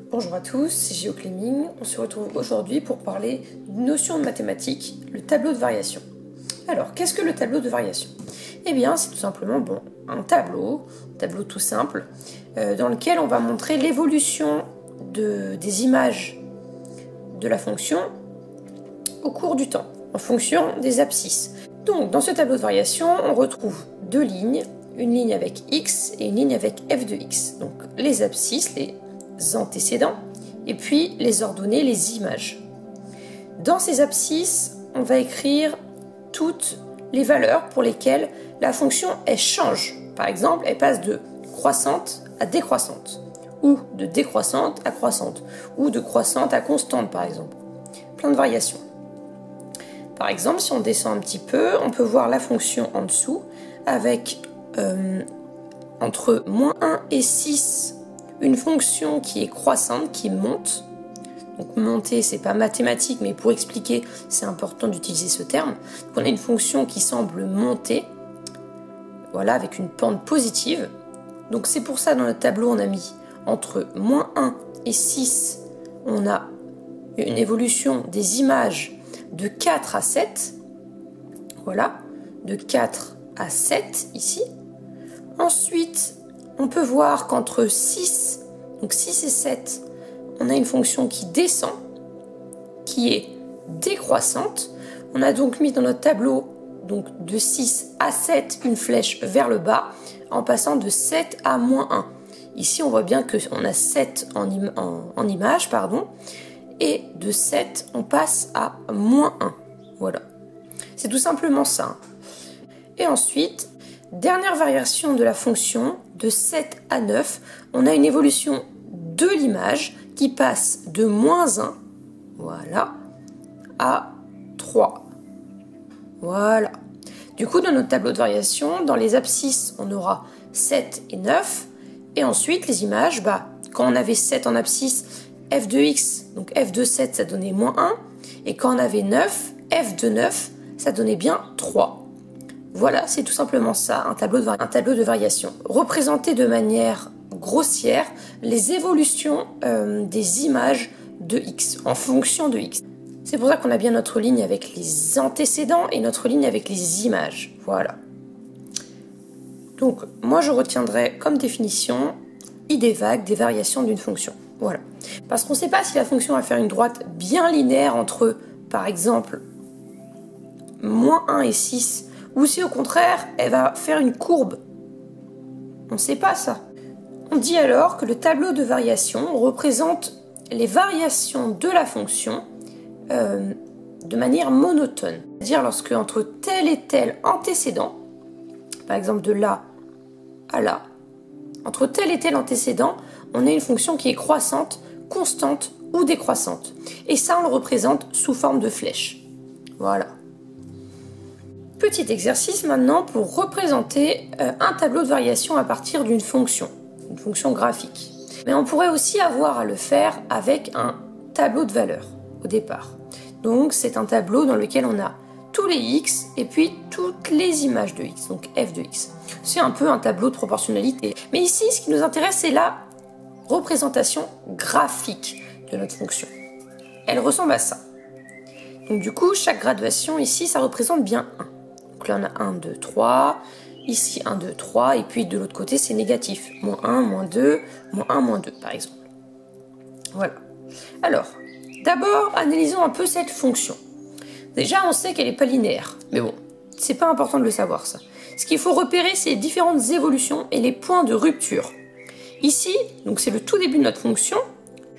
Bonjour à tous, c'est Géo Cléming. On se retrouve aujourd'hui pour parler d'une notion de mathématiques, le tableau de variation. Alors, qu'est-ce que le tableau de variation? Eh bien, c'est tout simplement un tableau tout simple, dans lequel on va montrer l'évolution des images de la fonction au cours du temps, en fonction des abscisses. Donc, dans ce tableau de variation, on retrouve deux lignes, une ligne avec x et une ligne avec f de x. Donc, les abscisses, les antécédents, et puis les ordonnées, les images. Dans ces abscisses, on va écrire toutes les valeurs pour lesquelles la fonction elle change. Par exemple, elle passe de croissante à décroissante, ou de décroissante à croissante, ou de croissante à constante par exemple. Plein de variations. Par exemple, si on descend un petit peu, on peut voir la fonction en dessous avec entre -1 et 6 une fonction qui est croissante, qui monte. Donc monter, c'est pas mathématique, mais pour expliquer, c'est important d'utiliser ce terme. Donc on a une fonction qui semble monter, voilà, avec une pente positive. Donc c'est pour ça dans notre tableau, on a mis entre -1 et 6, on a une évolution des images de 4 à 7. Voilà, de 4 à 7 ici. Ensuite, on peut voir qu'entre 6, donc 6 et 7, on a une fonction qui descend, qui est décroissante. On a donc mis dans notre tableau donc de 6 à 7 une flèche vers le bas en passant de 7 à -1. Ici, on voit bien qu'on a 7 en image, et de 7, on passe à -1. Voilà. C'est tout simplement ça. Et ensuite, dernière variation de la fonction, de 7 à 9, on a une évolution de l'image qui passe de -1, voilà, à 3. Voilà. Du coup, dans notre tableau de variation, dans les abscisses, on aura 7 et 9. Et ensuite, les images, quand on avait 7 en abscisse, f de x, donc f de 7, ça donnait -1. Et quand on avait 9, f de 9, ça donnait bien 3. Voilà, c'est tout simplement ça, un tableau de variation. Représenter de manière grossière les évolutions des images de x, en fonction de x. C'est pour ça qu'on a bien notre ligne avec les antécédents et notre ligne avec les images. Voilà. Donc, moi je retiendrai comme définition idée vague des variations d'une fonction. Voilà. Parce qu'on ne sait pas si la fonction va faire une droite bien linéaire entre, par exemple, -1 et 6, ou si au contraire, elle va faire une courbe. On ne sait pas ça. On dit alors que le tableau de variation représente les variations de la fonction de manière monotone. C'est-à-dire lorsque entre tel et tel antécédent, par exemple de là à là, entre tel et tel antécédent, on a une fonction qui est croissante, constante ou décroissante. Et ça, on le représente sous forme de flèche. Voilà. Petit exercice maintenant pour représenter un tableau de variation à partir d'une fonction graphique. Mais on pourrait aussi avoir à le faire avec un tableau de valeurs au départ. Donc c'est un tableau dans lequel on a tous les x et puis toutes les images de x, donc f de x. C'est un peu un tableau de proportionnalité. Mais ici, ce qui nous intéresse, c'est la représentation graphique de notre fonction. Elle ressemble à ça. Donc du coup, chaque graduation ici, ça représente bien 1. Donc là, on a 1, 2, 3. Ici, 1, 2, 3. Et puis de l'autre côté, c'est négatif. -1, -2, -1, -2, par exemple. Voilà. Alors, d'abord, analysons un peu cette fonction. Déjà, on sait qu'elle n'est pas linéaire. Mais bon, c'est pas important de le savoir, ça. Ce qu'il faut repérer, c'est les différentes évolutions et les points de rupture. Ici, donc c'est le tout début de notre fonction.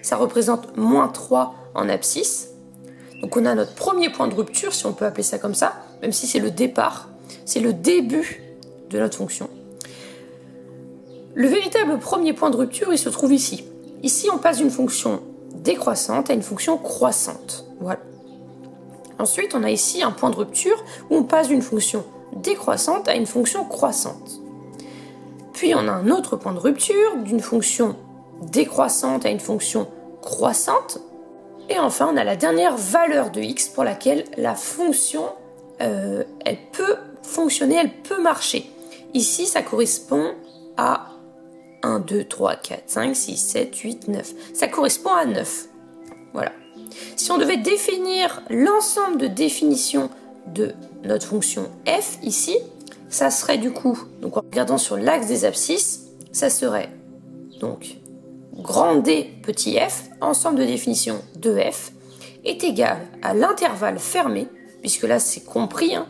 Ça représente -3 en abscisse. Donc on a notre premier point de rupture, si on peut appeler ça comme ça, même si c'est le départ, c'est le début de notre fonction. Le véritable premier point de rupture, il se trouve ici. Ici, on passe d'une fonction décroissante à une fonction croissante. Voilà. Ensuite, on a ici un point de rupture où on passe d'une fonction décroissante à une fonction croissante. Puis on a un autre point de rupture d'une fonction décroissante à une fonction croissante. Et enfin, on a la dernière valeur de x pour laquelle la fonction, elle peut fonctionner, elle peut marcher. Ici, ça correspond à 1, 2, 3, 4, 5, 6, 7, 8, 9. Ça correspond à 9. Voilà. Si on devait définir l'ensemble de définitions de notre fonction f ici, ça serait du coup, donc en regardant sur l'axe des abscisses, ça serait donc grand D petit f, ensemble de définition de f, est égal à l'intervalle fermé, puisque là c'est compris, hein,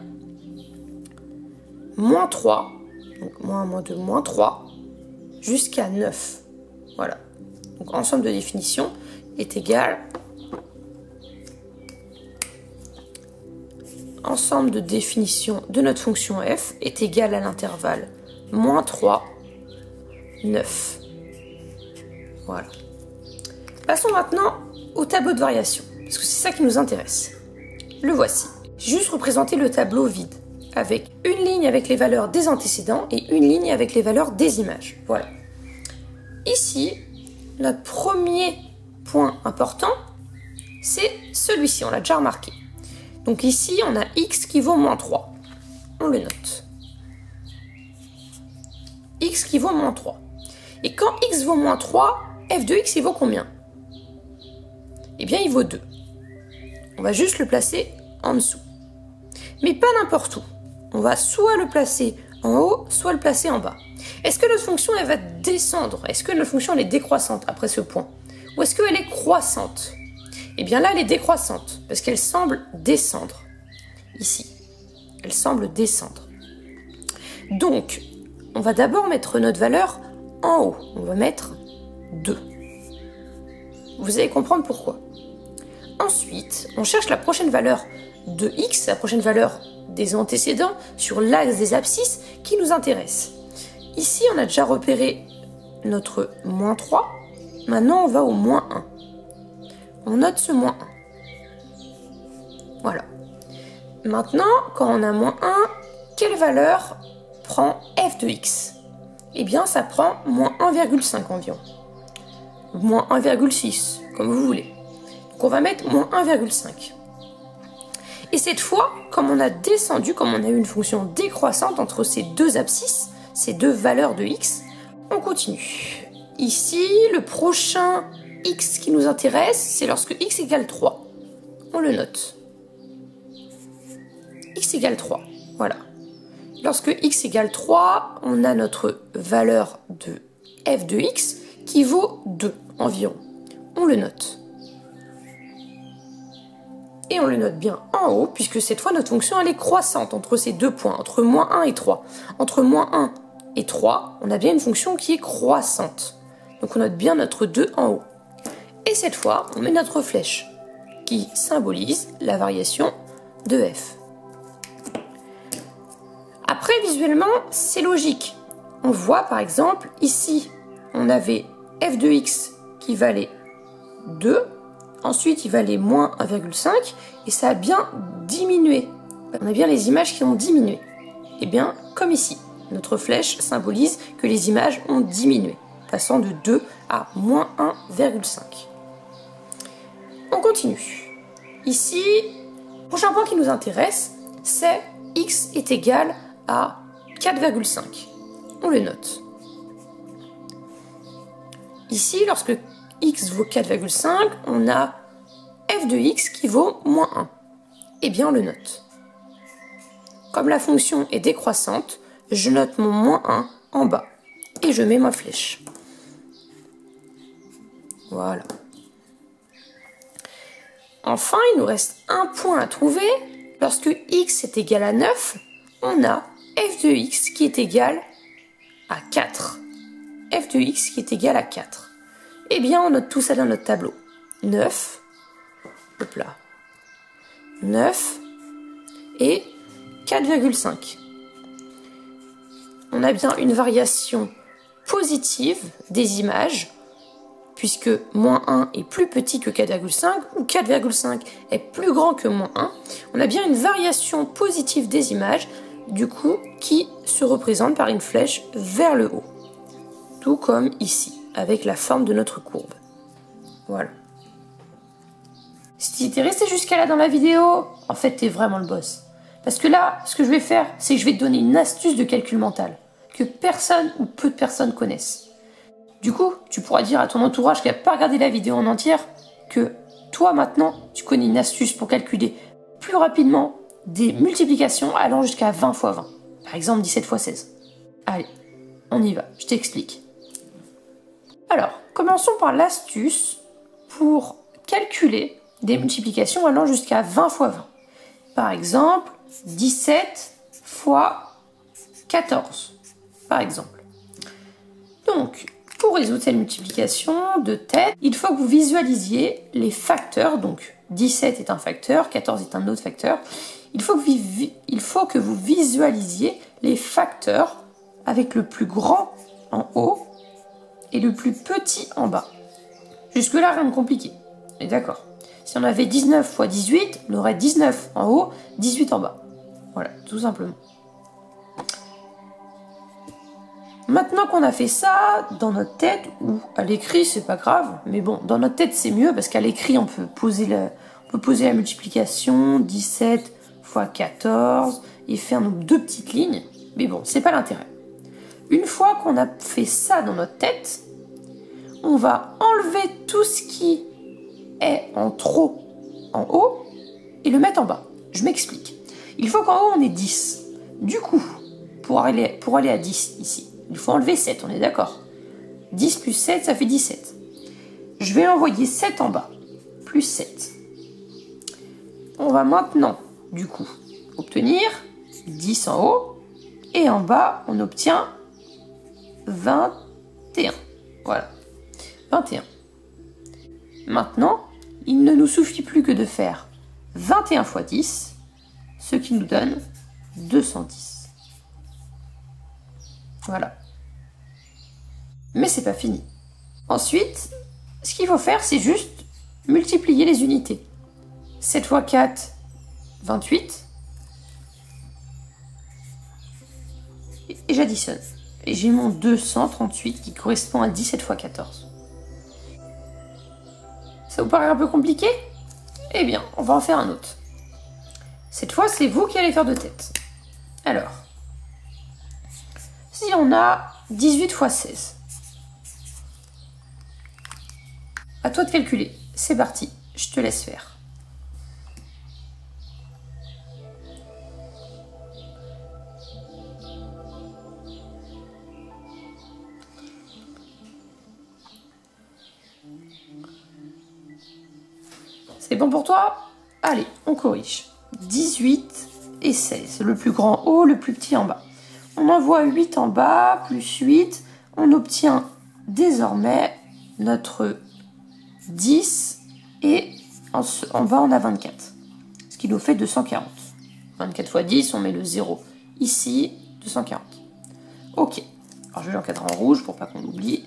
moins 3, donc moins 1, moins 2, moins 3, jusqu'à 9. Voilà. Donc ensemble de définition est égal ensemble de définition de notre fonction f est égal à l'intervalle moins 3, 9. Voilà. Passons maintenant au tableau de variation, parce que c'est ça qui nous intéresse. Le voici. J'ai juste représenté le tableau vide, avec une ligne avec les valeurs des antécédents et une ligne avec les valeurs des images. Voilà. Ici, notre premier point important, c'est celui-ci, on l'a déjà remarqué. Donc ici, on a x qui vaut moins 3. On le note. X qui vaut moins 3. Et quand x vaut moins 3, f de x, il vaut combien? Eh bien, il vaut 2. On va juste le placer en dessous. Mais pas n'importe où. On va soit le placer en haut, soit le placer en bas. Est-ce que notre fonction, elle va descendre? Est-ce que notre fonction, elle est décroissante après ce point? Ou est-ce qu'elle est croissante? Eh bien là, elle est décroissante, parce qu'elle semble descendre. Ici. Elle semble descendre. Donc, on va d'abord mettre notre valeur en haut. On va mettre 2. Vous allez comprendre pourquoi. Ensuite, on cherche la prochaine valeur de x, la prochaine valeur des antécédents, sur l'axe des abscisses qui nous intéresse. Ici, on a déjà repéré notre moins 3. Maintenant, on va au moins 1. On note ce moins 1. Voilà. Maintenant, quand on a moins 1, quelle valeur prend f de x? Eh bien, ça prend moins 1,5 environ. Moins 1,6, comme vous voulez. Donc, on va mettre moins 1,5. Et cette fois, comme on a descendu, comme on a eu une fonction décroissante entre ces deux abscisses, ces deux valeurs de x, on continue. Ici, le prochain x qui nous intéresse, c'est lorsque x égale 3. On le note. X égale 3. Voilà. Lorsque x égale 3, on a notre valeur de f de x qui vaut 2 environ. On le note. Et on le note bien en haut, puisque cette fois notre fonction elle est croissante entre ces deux points, entre moins 1 et 3. Entre moins 1 et 3, on a bien une fonction qui est croissante. Donc on note bien notre 2 en haut. Et cette fois, on met notre flèche qui symbolise la variation de f. Après, visuellement, c'est logique. On voit par exemple, ici, on avait f de x qui valait 2. Ensuite, il valait moins 1,5 et ça a bien diminué. On a bien les images qui ont diminué. Et bien, comme ici, notre flèche symbolise que les images ont diminué, passant de 2 à moins 1,5. On continue. Ici, le prochain point qui nous intéresse, c'est x est égal à 4,5. On le note. Ici, lorsque x vaut 4,5, on a f de x qui vaut moins 1. Eh bien, on le note. Comme la fonction est décroissante, je note mon moins 1 en bas. Et je mets ma flèche. Voilà. Enfin, il nous reste un point à trouver. Lorsque x est égal à 9, on a f de x qui est égal à 4. F de x qui est égal à 4. Eh bien, on note tout ça dans notre tableau. 9, hop là, 9 et 4,5. On a bien une variation positive des images, puisque moins 1 est plus petit que 4,5 ou 4,5 est plus grand que moins 1. On a bien une variation positive des images, du coup, qui se représente par une flèche vers le haut. Tout comme ici, avec la forme de notre courbe. Voilà. Si t'es resté jusqu'à là dans la vidéo, en fait, t'es vraiment le boss. Parce que là, ce que je vais faire, c'est que je vais te donner une astuce de calcul mental que personne ou peu de personnes connaissent. Du coup, tu pourras dire à ton entourage qui n'a pas regardé la vidéo en entière que toi maintenant, tu connais une astuce pour calculer plus rapidement des multiplications allant jusqu'à 20 fois 20. Par exemple 17 fois 16. Allez, on y va, je t'explique. Alors, commençons par l'astuce pour calculer des multiplications allant jusqu'à 20 fois 20. Par exemple, 17 fois 14. Par exemple. Donc, pour résoudre cette multiplication de tête, il faut que vous visualisiez les facteurs. Donc, 17 est un facteur, 14 est un autre facteur. Il faut que vous visualisiez les facteurs avec le plus grand en haut et le plus petit en bas. Jusque-là, rien de compliqué. On est d'accord. Si on avait 19 fois 18, on aurait 19 en haut, 18 en bas. Voilà, tout simplement. Maintenant qu'on a fait ça, dans notre tête, ou à l'écrit, c'est pas grave, mais bon, dans notre tête, c'est mieux, parce qu'à l'écrit, on peut poser la multiplication, 17 fois 14, et faire nos deux petites lignes, mais bon, c'est pas l'intérêt. Une fois qu'on a fait ça dans notre tête, on va enlever tout ce qui est en trop en haut et le mettre en bas. Je m'explique. Il faut qu'en haut, on ait 10. Du coup, pour aller à 10 ici, il faut enlever 7, on est d'accord. 10 plus 7, ça fait 17. Je vais envoyer 7 en bas, plus 7. On va maintenant, du coup, obtenir 10 en haut, et en bas, on obtient 21. Voilà, 21. Maintenant, il ne nous suffit plus que de faire 21 fois 10, ce qui nous donne 210. Voilà. Mais c'est pas fini. Ensuite, ce qu'il faut faire, c'est juste multiplier les unités. 7 fois 4, 28. Et j'additionne. Et j'ai mon 238 qui correspond à 17 fois 14. Ça vous paraît un peu compliqué? Eh bien, on va en faire un autre. Cette fois, c'est vous qui allez faire de tête. Alors, si on a 18 fois 16, à toi de calculer. C'est parti, je te laisse faire. C'est bon pour toi? Allez, on corrige. 18 et 16. Le plus grand haut, le plus petit en bas. On envoie 8 en bas, plus 8. On obtient désormais notre 10 et en bas on a 24. Ce qui nous fait 240. 24 fois 10, on met le 0 ici, 240. Ok. Alors je vais l'encadrer en rouge pour pas qu'on l'oublie.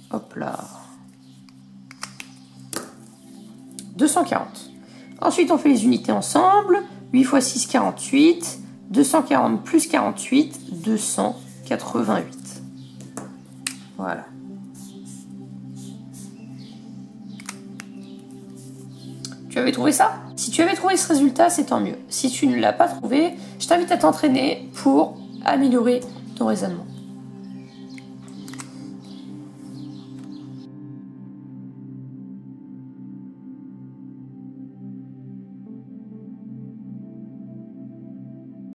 Hop là. 240. Ensuite, on fait les unités ensemble. 8 fois 6, 48. 240 plus 48, 288. Voilà. Tu avais trouvé ça? Si tu avais trouvé ce résultat, c'est tant mieux. Si tu ne l'as pas trouvé, je t'invite à t'entraîner pour améliorer ton raisonnement.